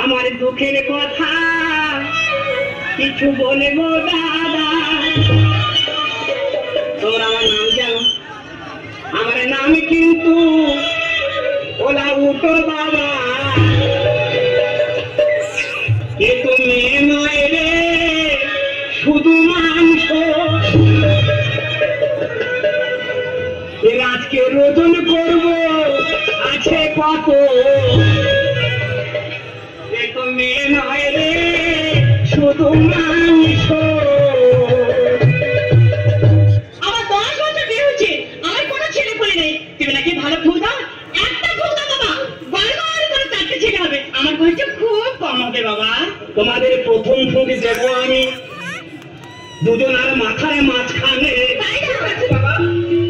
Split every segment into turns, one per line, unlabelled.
আমার দুঃখের কথা কিছু বলে গো দাদা, তোমরা আমার নাম জানো? আমার নাম কিন্তু ওলা উঠো বাবা, এ তো মেয়ে নয় রে শুধু মাংস, এর আজকে রোদন করবো আছে কত, এ তো মেয়ে নয় রে শুধু মাংস।
আমার 10 বছর বিয়ে হচ্ছে, আমার কোনো ছেলে পড়ে নেই। তুমি নাকি ভালো ফুল দাও, একটা ফুল দাও বাবা, বারবার করে 4টে ছেলে হবে, আমার বয়সটা খুব কম হবে বাবা।
তোমাদের প্রথম ফুল দেবো আমি দুজনার মাথায় মাঝখানে,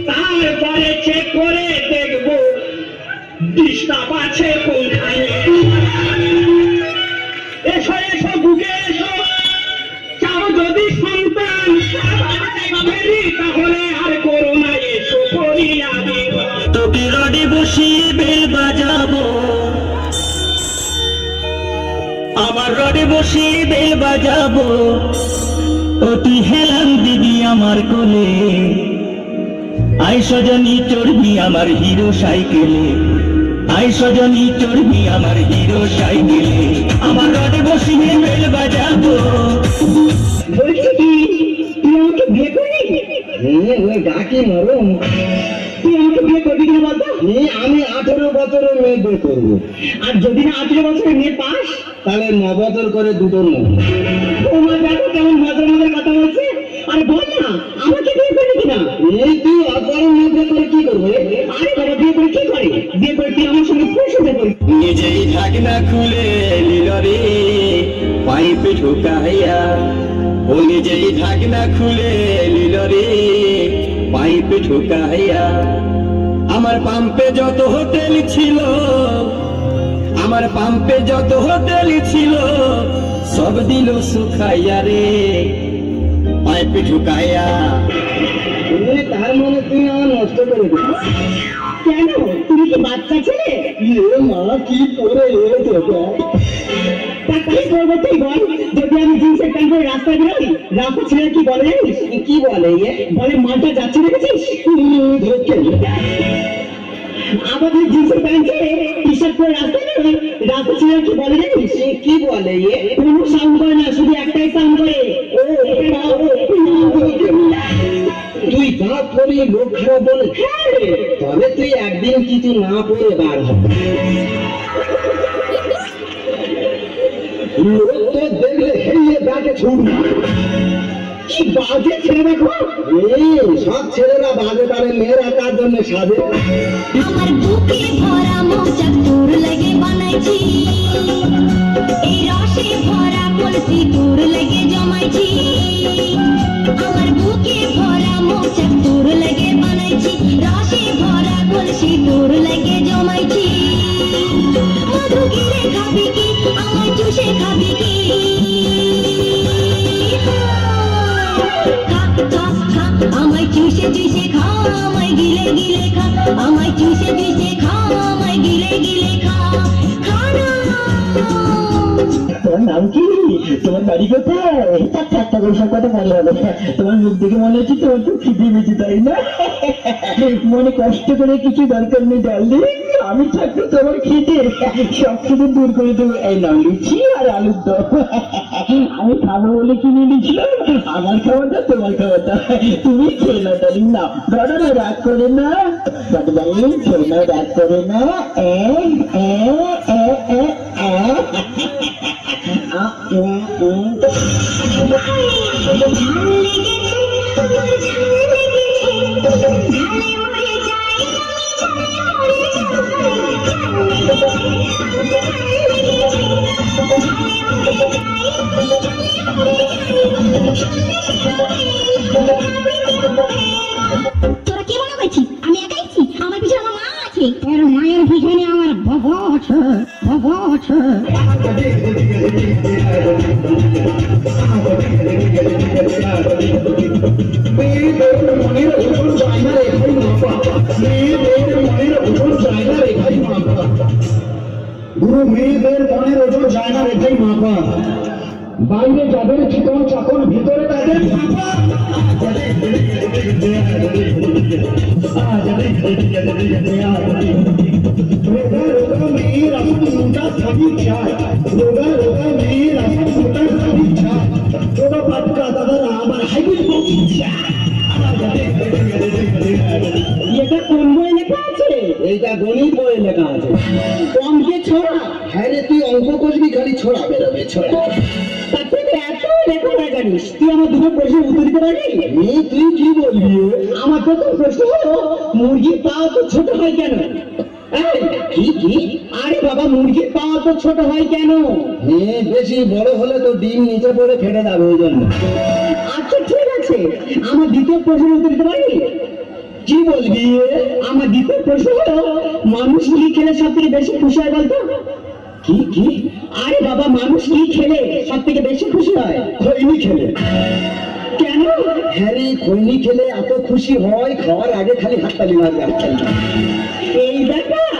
তারপরে চেক করে দেখবো ডিস্টার্ব আছে কোনখানে। এসো এসো বুকে এসো, চাও যদি সন্তান তাহলে আর করো না, এসো করিয়া দিব। তোকে রডে বসিয়ে বেল বাজাবো, আমার রডে বসিয়ে বেল বাজাবো, ও তুই হেলান দিবি আমার কোলে, আই সজনী চড়বি আমার হিরো সাইকেলে, আই সজনী চড়বি আমার হিরো সাইকেলে, আমার রডে বসিয়ে বেল বাজাবো। বলছি কি তুই আমাকে বিয়ে করবি? ওই ডাকি মরম, তুই আমাকে বিয়ে করবি কিনা বলতো? আমি 18 বছরের মেয়ে বিয়ে করবো, আর যদি না 18 বছরের মেয়ে পাস তাহলে 9 বছর করে দুটোর মতো। তোমার দেখো কেমন মজার মজার কথা বলছে। আরে বল না আমাকে বিয়ে করবি কিনা? এই তুই অপরের মধ্যে করে কি করবে? আরে বাবা বিয়ে করে কি করে? বিয়ে করে তুই আমার সঙ্গে খুশিতে করবি। নিজেই ঢাকনা খুলে নিল রে পাইপে ঢোকাইয়া, ও নিজেই ঢাকনা খুলে নিল রে পাইপে ঢোকাইয়া, আমার পাম্পে যত হোটেল ছিল, আমার পাম্পে যত হোটেল ছিল সব দিল শুকাইয়া রে পাইপে ঢুকাইয়া। তার মানে তুই আমার নষ্ট করে দিল কেন? তুমি কি বাচ্চা ছেলে? মা কি করে কি করবো তুই বল? যদি আমি জিন্সের প্যান্ট পরে রাস্তায় বেরোই, রাস্তা ছেলে কি বলে জানিস? কি বলে? বলে মালটা যাচ্ছে দেখেছিস? আমাদের জিন্সের প্যান্টে টি শার্ট পরে রাস্তায় বেরোই, রাস্তা ছেলে কি বলে জানিস? কি বলে? কোনো সাউন্ড করে না, শুধু একটাই সাউন্ড করে, তুই যা পরে লোক খারাপ বলে। তবে তুই একদিন কিছু না পরে বার হবে, লোক তো দেখলে হেরিয়ে ব্যাগে ছুটবে। কি বাজে ছেলে দেখো, সব ছেলেরা বাজে পারে, মেয়েরা তার জন্য সাজে।
আমার বুকে ভরা মোচা তোর লাগে বানাইছি, এই রসে ভরা কলসি তোর লাগে জমাইছি, আমার বুকে ভরা মোচা তোর লাগে বানাইছি, রসে ভরা কলসি তোর লাগে জমাইছি, মধু গিলে খাবি কি আমার চুষে খাবি কি, আমায় চুষে চুষে খা, আমায় গিলে গিলে খা, আমায় চুষে চুষে খা, আমায় গিলে গিলে খা, খানা।
তোমার নাম কি? তোমার বাড়ি কোথায়? একটা বৈশাখ কথা ভালো হবে, তোমার মুখ দেখে মনে হচ্ছে তোমার খুব খিদে বেঁচে, তাই না? মনে কষ্ট করে কিছু দরকার নেই ডার্লিং, আমি থাকতে তোমার খিদে সব কিছু দূর করে দেবো। এই নাও লুচি আর আলুর দম, আমি খাবো বলে কিনে নিয়েছিলাম, আমার খাবারটা তোমার খাবারটা তুমি খেয়ে নাও ডার্লিং। না ধরো না, রাগ করে না ডার্লিং, খেয়ে নাও, রাগ করে না।
তোরা কে মনে করছিস আমি একাইছি? আমার পিছনে আমার মা আছে। তোর মায়ের পিছনে আমার বাবা আছে, বাবা আছে।
মেয়েদের মনের ওজন জায়গা রেখেই মাপা, বাইরে যাদের চিকন চাকন ভিতরে তাদের ফাঁপা। রোগা রোগা মেয়ের আসন মোটা সবই চায়, রোগা রোগা মেয়ের আসন মোটা সবই চায়, রোগা পাটকা দাদারা আবার হাইব্রিড বক্স চায়।
এটা কোন বই লেখা আছে?
এইটা গণিত বইয়ে লেখা আছে।
অঙ্কে ছড়া।
হ্যাঁ রে, তুই অঙ্ক কষবি খালি ছোড়া বেরোবে ছোড়া।
তার থেকে এত লেখাপড়া জানিস, তুই আমার দুটো প্রশ্নের উত্তর দিতে পারবি?
তুই কি বলবি?
আমার প্রথম প্রশ্ন হলো, মুরগির পা তো ছোট হয় কেন? এই,
কি কি?
আরে বাবা, মুরগির পা তো ছোট হয় কেন?
বেশি বড় হলে তো ডিম নিচে পড়ে ফেটে যাবে, ওই জন্য।
আচ্ছা ঠিক আছে, আমার দ্বিতীয় প্রশ্নের উত্তর দিতে পারবি?
কি বলবি?
আমার দ্বিতীয় প্রশ্ন হলো, মানুষ কি খেলে সব থেকে বেশি খুশি হয় বলতো?
কি কি?
আরে বাবা, মানুষ কি খেলে সব থেকে বেশি খুশি হয়?
খৈনি খেলে।
কেন?
হ্যাঁ রে, খৈনি খেলে এত খুশি হয়, খাওয়ার আগে খালি হাততালি মারবে।
এই ব্যাপার।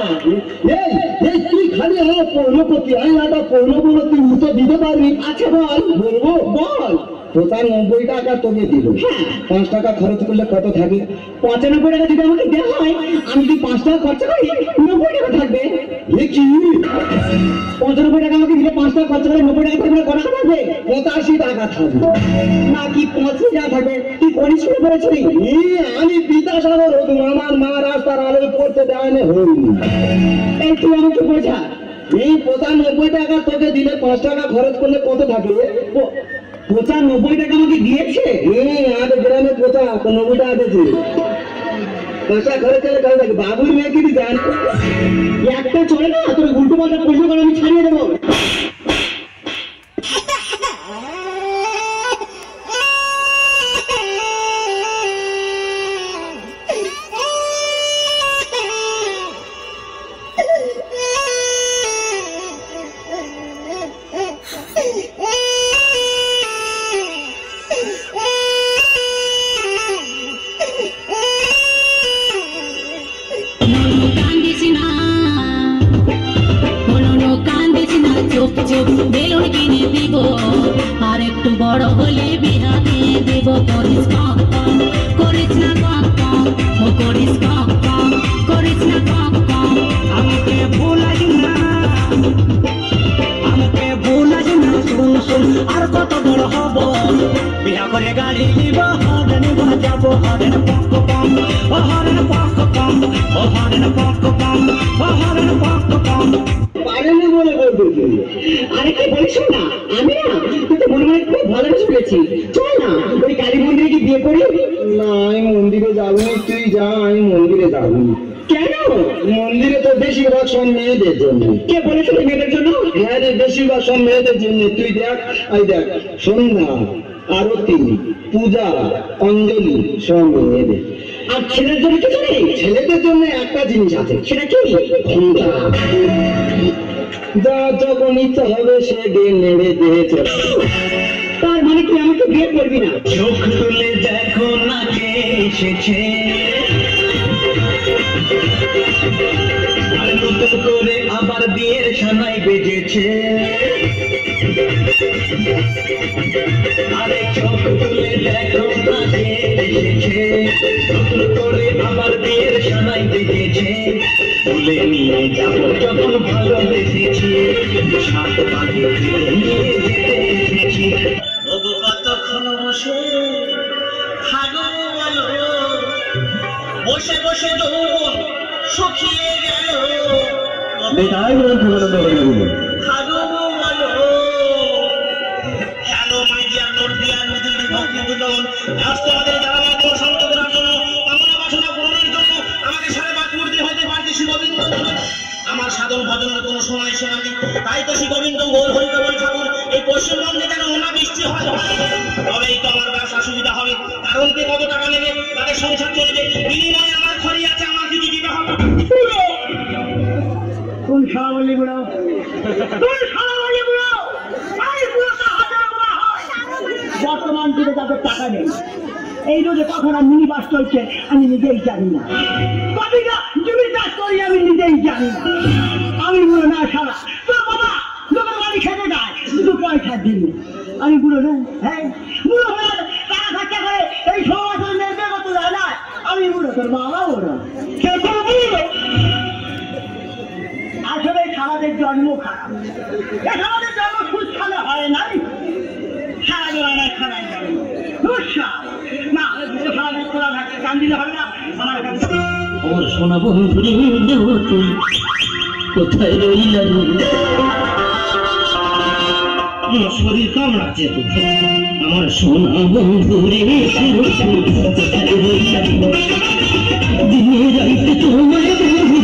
তুই খালি আমার পৌর্ণ করতে, আমি একটা পৌর্ণ বলে তুই উত্তর দিতে পারবি?
আচ্ছা বল।
বলবো?
বল।
95 টাকা তোকে দিল,
হ্যাঁ।
5 টাকা খরচ করলে কত থাকে?
95 টাকা যদি আমাকে দেওয়া হয়, আমি যদি 5 টাকা খরচা করি, 90 টাকা থাকবে।
কি
95 টাকা আমাকে দিলে 5 টাকা খরচা করে 90 টাকা থাকবে, কত টাকা থাকবে?
85 টাকা থাকবে।
নাকি 85 টাকা থাকবে? তুই কোনিস করে বলেছিলি?
আমি বিদ্যাসাগর হতুম, আমার মা রাস্তার আলো পড়তে দেয় না হইনি।
এই তুই আমাকে বোঝা।
এই 95 টাকা তোকে দিলে 5 টাকা খরচ করলে কত থাকে?
95 টাকা আমাকে দিয়েছে।
আর গ্রামে 95 টাকা দিয়েছে। 5 টাকা খরচ করলে কত থাকে? বাবুর মেয়ে কি জান?
একটা চলে না, তোর উল্টো পাল্টা প্রশ্ন করে আমি ছাড়িয়ে দেবো।
বেলুন কিনে দিব, আর একটু বড় হলে বিয়া দিয়ে দেব। করিস কম কম, করিস না কম কম, ও করিস কম কম, করিস না কম কম।
আমাকে ভুলাস না, আমাকে ভুলাস না, শুন শুন আর কত বড় হব, বিয়া করে গাড়ি নিব, হরেন বাজাবো, হরেন পক্ষ কম, ও হরেন পক্ষ কম, ও হরেন পক্ষ কম, ও হরেন পক্ষ কম।
পারেনি বলে বলবো তুই।
আরে কি বলিস না, আমি না তুই তো মনে মনে খুব ভালোবেসে ফেলেছি। চল না ওই কালী মন্দিরে কি বিয়ে করি?
না, আমি মন্দিরে যাবো না, তুই যা, আমি মন্দিরে যাবো না।
কেন?
মন্দিরে তো বেশিরভাগ সব মেয়েদের জন্য।
কে বলেছিল মেয়েদের জন্য?
হ্যাঁ রে, বেশিরভাগ সব মেয়েদের জন্য। তুই দেখ, এই দেখ, সন্ধ্যা, আরতি, পূজা, অঞ্জলি সব মেয়েদের।
আর ছেলের জন্য কিছু নেই?
ছেলেদের জন্য একটা জিনিস আছে,
সেটা কি?
ঘণ্টা। যা যখন ইচ্ছা হবে সে গিয়ে নেড়ে দিয়েছে।
তার মানে তুই আমাকে বিয়ে করবি না?
চোখ তুলে দেখো না কে এসেছে, আর নতুন করে আবার বিয়ের সানাই বেজেছে। আরে চোখ তুলে দেখো না কে এসেছে, নতুন করে আবার বিয়ের সানাই বেজেছে। তুলে নিয়ে যাবো যখন ভালোবেসেছি, সাত পাখি তুলে নিয়ে যেতে এসেছি। তবু কতক্ষণ বসে থাকবো বলো, বসে বসে যৌবন শুকিয়ে গেল। থাকবো বলো। Hello my dear note dear middle বিভক্তি বুঝুন, আজ তোমাদের জানাবার জন্য শান্ত করার জন্য, কামনা বাসনা পূরণের জন্য আমাকে 5.5 মূর্তি হইতে পারছি শ্রী গোবিন্দ। আমার সাধন ভজনের কোনো সময় সীমানি, তাই তো শ্রী গোবিন্দ গৌর হরিকেবল ঠাকুর এই পশ্চিমবঙ্গে যেন অনাবৃষ্টি হয়, তবেই তো আমার ব্যবসা সুবিধা হবে। কারণ কে কত টাকা নেবে, তাদের সংসার চলবে, বিনিময়ে আমার খড়ি আছে, আমার কিছু দিতে হবে।
কোন শালা বললি বুড়ো? কোন শালা বললি বুড়ো? আরে বুড়ো তো হাজার বুড়ো হয়। বর্তমান যুগে তাদের টাকা নেই, এই রোজে কখনো মিনি বাস চলছে আমি নিজেই জানি না, কবিরা জমি চাষ করি আমি নিজেই জানি না। আমি বুড়ো না শালা, তোর
আমি বুড়ো না, হ্যাঁ বুড়ো হয়ে টাকা খরচা করে এই সমাজ মেয়েকে কত যায় না, আমি বুড়ো, তোর মামা বুড়ো, কে কোনো বুড়ো? আসলে সমাজের জন্ম খারাপ, এ সমাজের জন্ম সুদ খালে হয় নাই, সারা জোড়ায় খারাপ যাবে না, সমাজের খোলা থাকে, কান দিলে হবে না আমার কাছে।
ওর সোনা বন্ধুরে দেব তুই কোথায় রইলা রে? আমার শরীর কামড়াচ্ছে তো, আমার সোনা বন্ধুরে দেব তুই কোথায় রইলা রে? দিনে রাইতে তোমায় বন্ধু,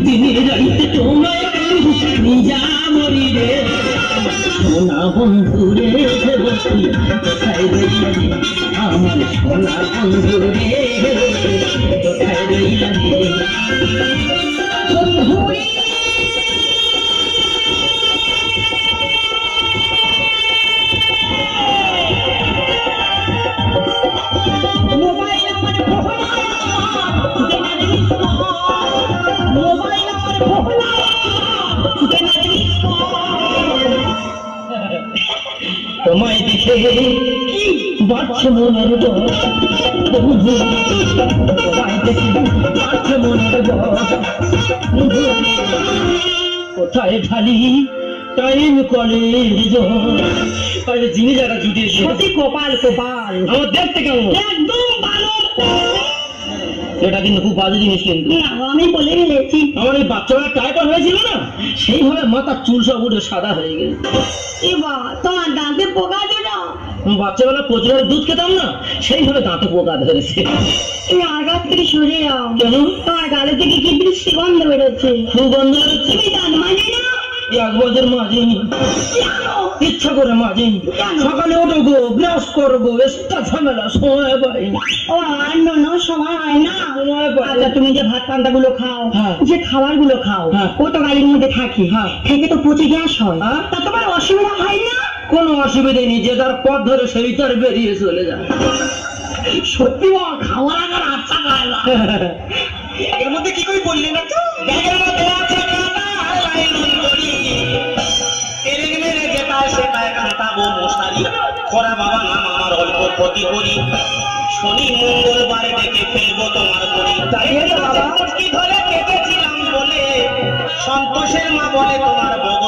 দিনে রাইতে তোমায় বন্ধু, নিজা মরি রে। সোনা বন্ধুরে দেব তুই কোথায় রইলা রে? আমার সোনা বন্ধুরে কোথায় রইলা রে? বন্ধুরে
মোবাইল আমার ভোলা, মোবাইল আমার ভোলা,
তোমায় দেখে কি বাড়ছে মনের বস, বন্ধু তোমায় দেখে বাড়ছে মনের বস, বন্ধু কোথায় ঢালি টাইম কলেজ আরে যিনি যারা জুটিয়েছে
সত্যি কপাল কপাল,
আমার দেখতে কেমন?
একদম ভালো।
সেটা কিন্তু খুব বাজে জিনিস, কিন্তু
না, আমি বলে ফেলেছি।
আমার এই বাচ্চারা টাইপর হয়েছিল না, সেইভাবে মাথার চুল সব উঠে সাদা হয়ে গেছে।
এবার তোমার দাঁতে পোকা দিল,
বাচ্চাবেলা প্রচুর দুধ খেতাম না, সেইভাবে দাঁতে পোকা ধরেছে।
তুমি আঘাত থেকে সরে যাও,
কেন?
তোমার গালে থেকে কি বৃষ্টি গন্ধ বেরোচ্ছে,
খুব গন্ধ হচ্ছে।
তুমি দাঁত মানে না?
এক বছর মাঝেনি, ইচ্ছা করে মাঝেনি। সকালে উঠে গো, ব্রাশ করবো, এক্সট্রা ঝামেলা, সময় পাই না।
ও অন্য সময় হয় না।
সময় পাই
আচ্ছা,
না।
তুমি যে ভাত পান্তা গুলো খাও,
হ্যাঁ।
যে খাবার গুলো খাও,
হ্যাঁ।
ও তো গাড়ির মধ্যে থাকে,
হ্যাঁ।
থেকে তো পচে গ্যাস হয়,
হ্যাঁ।
তা তোমার অসুবিধা হয় না?
কোনো অসুবিধে নেই, যে তার পথ ধরে সেই তার বেরিয়ে চলে যায়।
সত্যি বাবা, খাওয়ার আগে আচ্ছা খায় না।
এর মধ্যে কি করে বললি না তো? ব্যাগের মধ্যে আছে কাটা লাইলন করি, তেরে মেরে যেটা সেটাই কাটাবো মশারি, করা বাবা নাম আমার অল্প ক্ষতি করি, শনি মঙ্গলবার ডেকে ফেলবো তোমার করি। তাই মুটকি ধরে কেটেছিলাম বলে সন্তোষের মা বলে তোমার বগল